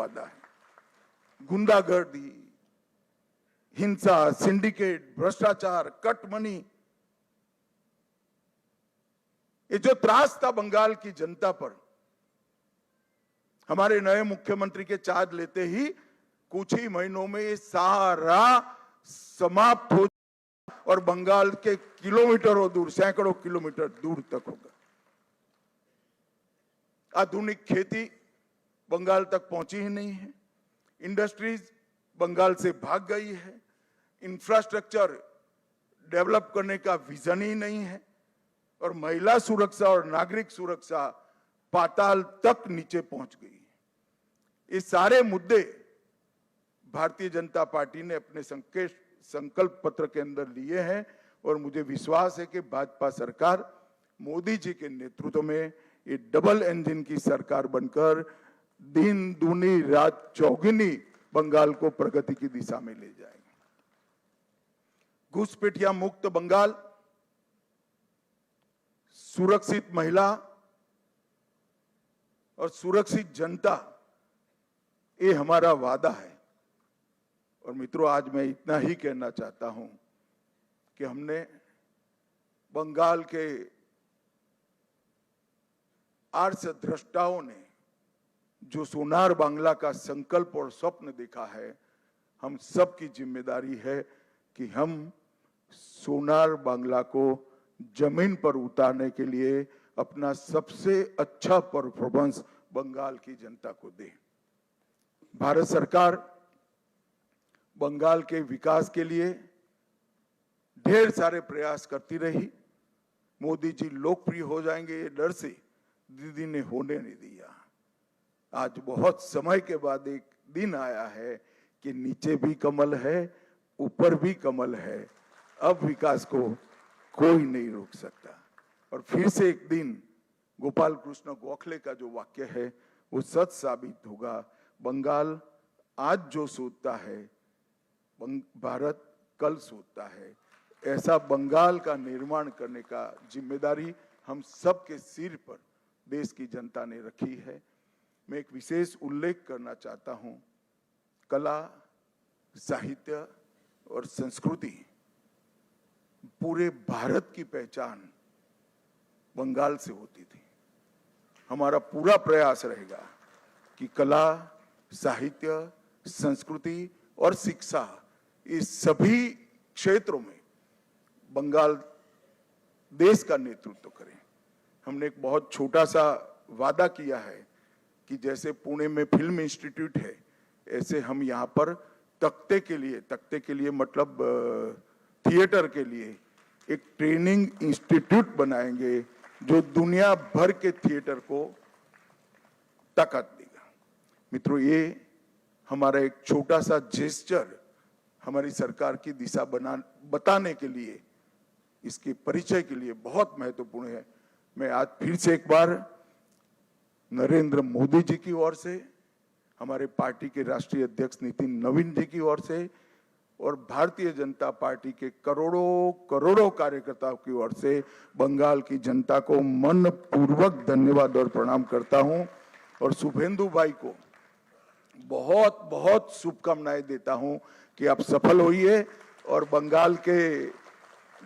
वादा है। गुंडागर्दी, हिंसा, सिंडिकेट, भ्रष्टाचार, कट मनी, ये जो त्रास था बंगाल की जनता पर, हमारे नए मुख्यमंत्री के चार्ज लेते ही कुछ ही महीनों में ये सारा समाप्त हो और बंगाल के किलोमीटरों दूर, सैकड़ों किलोमीटर दूर तक होगा। आधुनिक खेती बंगाल तक पहुंची ही नहीं है, इंडस्ट्रीज बंगाल से भाग गई है, इंफ्रास्ट्रक्चर डेवलप करने का विजन ही नहीं है, और महिला सुरक्षा और नागरिक सुरक्षा पाताल तक नीचे पहुंच गई है। ये सारे मुद्दे भारतीय जनता पार्टी ने अपने संकल्प पत्र के अंदर लिए हैं और मुझे विश्वास है कि भाजपा सरकार मोदी जी के नेतृत्व में ये डबल इंजन की सरकार बनकर दिन दूनी रात चौगुनी बंगाल को प्रगति की दिशा में ले जाएगी। घुसपैठिया मुक्त बंगाल, सुरक्षित महिला और सुरक्षित जनता, ये हमारा वादा है। और मित्रों, आज मैं इतना ही कहना चाहता हूं कि हमने बंगाल के आर्ष द्रष्टाओं ने जो सोनार बांग्ला का संकल्प और स्वप्न देखा है, हम सबकी जिम्मेदारी है कि हम सोनार बांग्ला को जमीन पर उतारने के लिए अपना सबसे अच्छा परफॉर्मेंस बंगाल की जनता को दे। भारत सरकार बंगाल के विकास के लिए ढेर सारे प्रयास करती रही। मोदी जी लोकप्रिय हो जाएंगे ये डर से दीदी ने होने नहीं दिया। आज बहुत समय के बाद एक दिन आया है कि नीचे भी कमल है, ऊपर भी कमल है। अब विकास को कोई नहीं रोक सकता। और फिर से एक दिन गोपाल कृष्ण गोखले का जो वाक्य है वो सच साबित होगा। बंगाल आज जो सोचता है, भारत कल सोचता है। ऐसा बंगाल का निर्माण करने का जिम्मेदारी हम सबके सिर पर देश की जनता ने रखी है। मैं एक विशेष उल्लेख करना चाहता हूं, कला, साहित्य और संस्कृति, पूरे भारत की पहचान बंगाल से होती थी। हमारा पूरा प्रयास रहेगा कि कला, साहित्य, संस्कृति और शिक्षा, इस सभी क्षेत्रों में बंगाल देश का नेतृत्व करे। हमने एक बहुत छोटा सा वादा किया है कि जैसे पुणे में फिल्म इंस्टीट्यूट है, ऐसे हम यहाँ पर तख्ते के लिए मतलब थिएटर के लिए एक ट्रेनिंग इंस्टीट्यूट बनाएंगे जो दुनिया भर के थिएटर को ताकत देगा। मित्रों, ये हमारा एक छोटा सा जेस्चर हमारी सरकार की दिशा बताने के लिए, इसके परिचय के लिए बहुत महत्वपूर्ण है। मैं आज फिर से एक बार नरेंद्र मोदी जी की ओर से, हमारे पार्टी के राष्ट्रीय अध्यक्ष नितिन नवीन जी की ओर से और भारतीय जनता पार्टी के करोड़ों कार्यकर्ताओं की ओर से बंगाल की जनता को मनपूर्वक धन्यवाद और प्रणाम करता हूं। और शुभेंदु भाई को बहुत बहुत शुभकामनाएं देता हूं कि आप सफल होइए और बंगाल के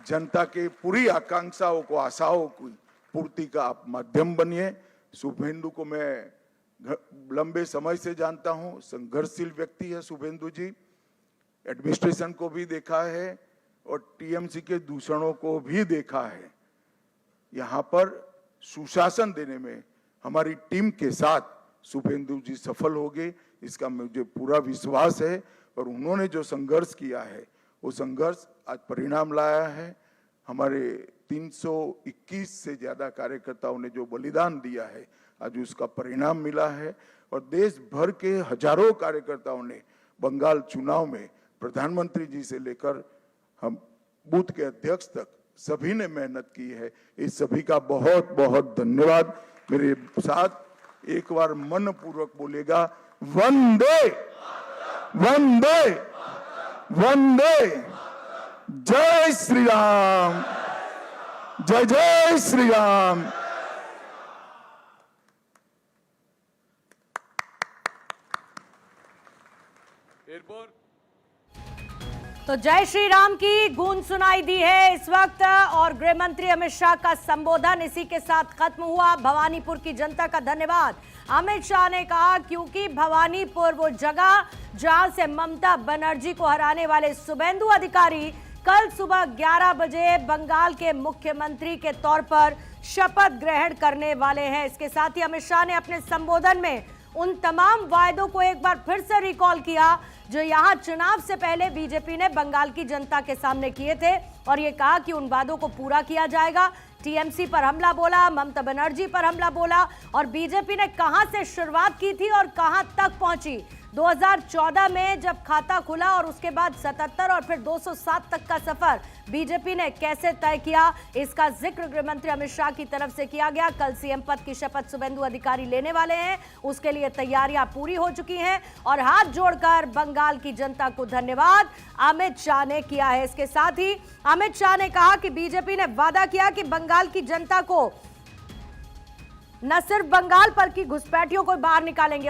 जनता के पूरी आकांक्षाओं को, आशाओं की पूर्ति का आप माध्यम बनिए। शुभेंदु को मैं लंबे समय से जानता हूं, संघर्षशील व्यक्ति है शुभेंदु जी। एडमिनिस्ट्रेशन को भी देखा है और टीएमसी के दूषणों को भी देखा है। यहाँ पर सुशासन देने में हमारी टीम के साथ शुभेंदु जी सफल होंगे, इसका मुझे पूरा विश्वास है। और उन्होंने जो संघर्ष किया है वो संघर्ष आज परिणाम लाया है। हमारे 321 से ज्यादा कार्यकर्ताओं ने जो बलिदान दिया है, आज उसका परिणाम मिला है। और देश भर के हजारों कार्यकर्ताओं ने बंगाल चुनाव में प्रधानमंत्री जी से लेकर हम बूथ के अध्यक्ष तक सभी ने मेहनत की है। इस सभी का बहुत बहुत धन्यवाद। मेरे साथ एक बार मन पूर्वक बोलेगा, वंदे वंदे वंदे, जय श्री राम, जय जय श्री राम। एरपोर तो जय श्री राम की गूंज सुनाई दी है इस वक्त और गृह मंत्री अमित शाह का संबोधन इसी के साथ खत्म हुआ। भवानीपुर की जनता का धन्यवाद। अमित शाह ने कहा क्योंकि भवानीपुर वो जगह जहां से ममता बनर्जी को हराने वाले शुभेंदु अधिकारी कल सुबह 11 बजे बंगाल के मुख्यमंत्री के तौर पर शपथ ग्रहण करने वाले हैं। इसके साथ ही अमित शाह ने अपने संबोधन में उन तमाम वायदों को एक बार फिर से रिकॉल किया जो यहां चुनाव से पहले बीजेपी ने बंगाल की जनता के सामने किए थे और ये कहा कि उन वादों को पूरा किया जाएगा। टीएमसी पर हमला बोला, ममता बनर्जी पर हमला बोला और बीजेपी ने कहां से शुरुआत की थी और कहां तक पहुंची। 2014 में जब खाता खुला और उसके बाद 77 और फिर 207 तक का सफर बीजेपी ने कैसे तय किया, इसका जिक्र गृह मंत्री अमित शाह की तरफ से किया गया। कल सीएम पद की शपथ शुभेंदु अधिकारी लेने वाले हैं, उसके लिए तैयारियां पूरी हो चुकी हैं और हाथ जोड़कर बंगाल की जनता को धन्यवाद अमित शाह ने किया है। इसके साथ ही अमित शाह ने कहा कि बीजेपी ने वादा किया कि बंगाल की जनता को न सिर्फ बंगाल पर की घुसपैठियों को बाहर निकालेंगे